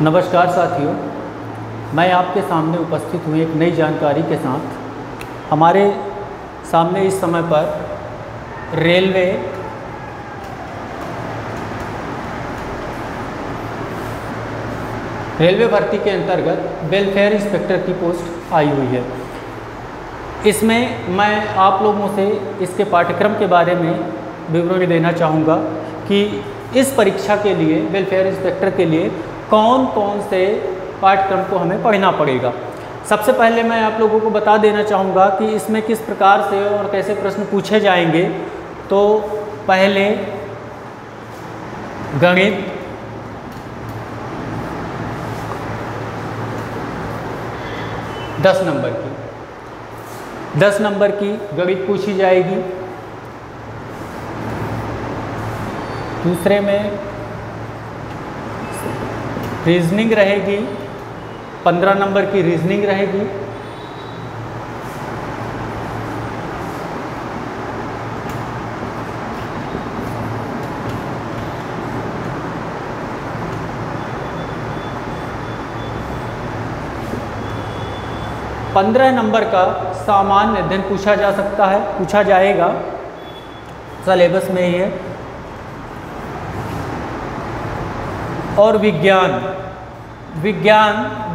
नमस्कार साथियों, मैं आपके सामने उपस्थित हूँ एक नई जानकारी के साथ। हमारे सामने इस समय पर रेलवे भर्ती के अंतर्गत वेलफेयर इंस्पेक्टर की पोस्ट आई हुई है। इसमें मैं आप लोगों से इसके पाठ्यक्रम के बारे में विवरण देना चाहूँगा कि इस परीक्षा के लिए वेलफेयर इंस्पेक्टर के लिए कौन कौन से पाठ्यक्रम को हमें पढ़ना पड़ेगा। सबसे पहले मैं आप लोगों को बता देना चाहूँगा कि इसमें किस प्रकार से और कैसे प्रश्न पूछे जाएंगे। तो पहले गणित, दस नंबर की गणित पूछी जाएगी। दूसरे में रीजनिंग रहेगी, 15 नंबर की रीजनिंग रहेगी। पंद्रह नंबर का सामान्य अध्ययन पूछा जाएगा, सिलेबस में ही है। और विज्ञान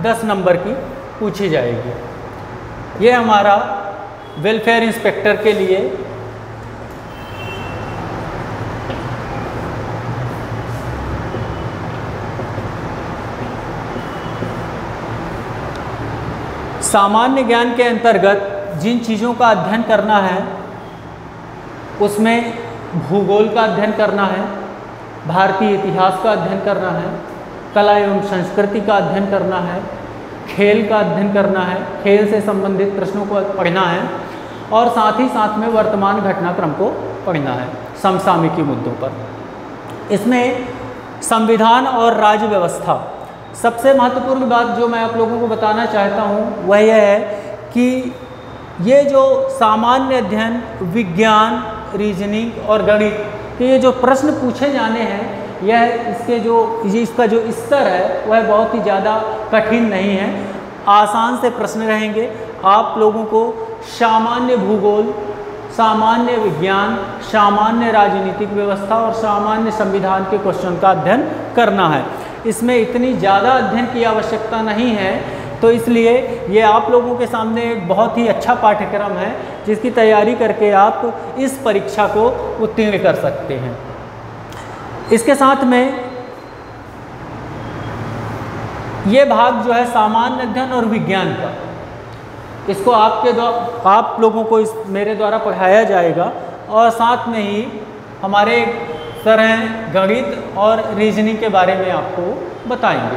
10 नंबर की पूछी जाएगी। ये हमारा वेलफेयर इंस्पेक्टर के लिए सामान्य ज्ञान के अंतर्गत जिन चीज़ों का अध्ययन करना है उसमें भूगोल का अध्ययन करना है, भारतीय इतिहास का अध्ययन करना है, कला एवं संस्कृति का अध्ययन करना है, खेल का अध्ययन करना है, खेल से संबंधित प्रश्नों को पढ़ना है और साथ ही साथ में वर्तमान घटनाक्रम को पढ़ना है समसामयिकी मुद्दों पर। इसमें संविधान और राज्य व्यवस्था, सबसे महत्वपूर्ण बात जो मैं आप लोगों को बताना चाहता हूँ वह यह है कि ये जो सामान्य अध्ययन, विज्ञान, रीजनिंग और गणित के ये जो प्रश्न पूछे जाने हैं, इसका जो स्तर है वह बहुत ही ज़्यादा कठिन नहीं है, आसान से प्रश्न रहेंगे। आप लोगों को सामान्य भूगोल, सामान्य विज्ञान, सामान्य राजनीतिक व्यवस्था और सामान्य संविधान के क्वेश्चन का अध्ययन करना है। इसमें इतनी ज़्यादा अध्ययन की आवश्यकता नहीं है, तो इसलिए ये आप लोगों के सामने एक बहुत ही अच्छा पाठ्यक्रम है जिसकी तैयारी करके आप इस परीक्षा को उत्तीर्ण कर सकते हैं। इसके साथ में ये भाग जो है सामान्य अध्ययन और विज्ञान का, इसको आप लोगों को मेरे द्वारा पढ़ाया जाएगा और साथ में ही हमारे सर हैं गणित और रीजनिंग के बारे में आपको बताएंगे।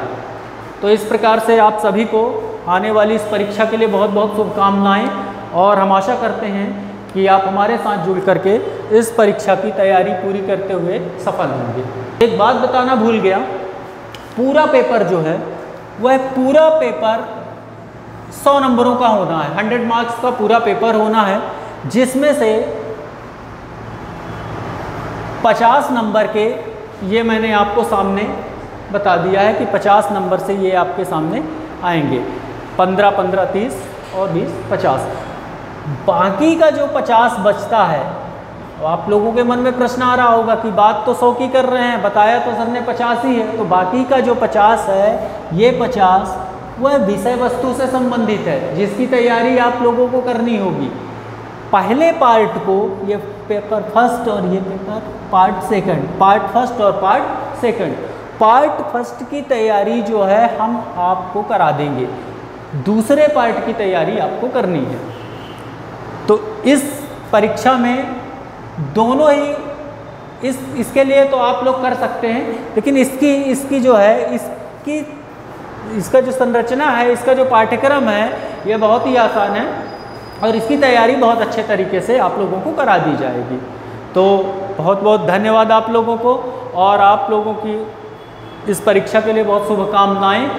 तो इस प्रकार से आप सभी को आने वाली इस परीक्षा के लिए बहुत बहुत शुभकामनाएं और हम आशा करते हैं कि आप हमारे साथ जुड़ करके इस परीक्षा की तैयारी पूरी करते हुए सफल होंगे। एक बात बताना भूल गया, पूरा पेपर जो है वह पूरा पेपर 100 नंबरों का होना है, 100 मार्क्स का पूरा पेपर होना है, जिसमें से 50 नंबर के, ये मैंने आपको सामने बता दिया है कि 50 नंबर से ये आपके सामने आएंगे, 15, 15, 30 और 20, 50। बाकी का जो 50 बचता है, आप लोगों के मन में प्रश्न आ रहा होगा कि बात तो 100 की कर रहे हैं, बताया तो सर ने 50 ही है। तो बाकी का जो 50 है, ये 50 वह विषय वस्तु से संबंधित है जिसकी तैयारी आप लोगों को करनी होगी। पहले पार्ट को, ये पेपर फर्स्ट और ये paper part second, part first और पार्ट सेकंड, पार्ट फर्स्ट की तैयारी जो है हम आपको करा देंगे, दूसरे पार्ट की तैयारी आपको करनी है। तो इस परीक्षा में दोनों ही इसके लिए तो आप लोग कर सकते हैं, लेकिन इसकी जो है इसका जो संरचना है, इसका जो पाठ्यक्रम है, यह बहुत ही आसान है और इसकी तैयारी बहुत अच्छे तरीके से आप लोगों को करा दी जाएगी। तो बहुत बहुत धन्यवाद आप लोगों को और आप लोगों की इस परीक्षा के लिए बहुत शुभकामनाएं।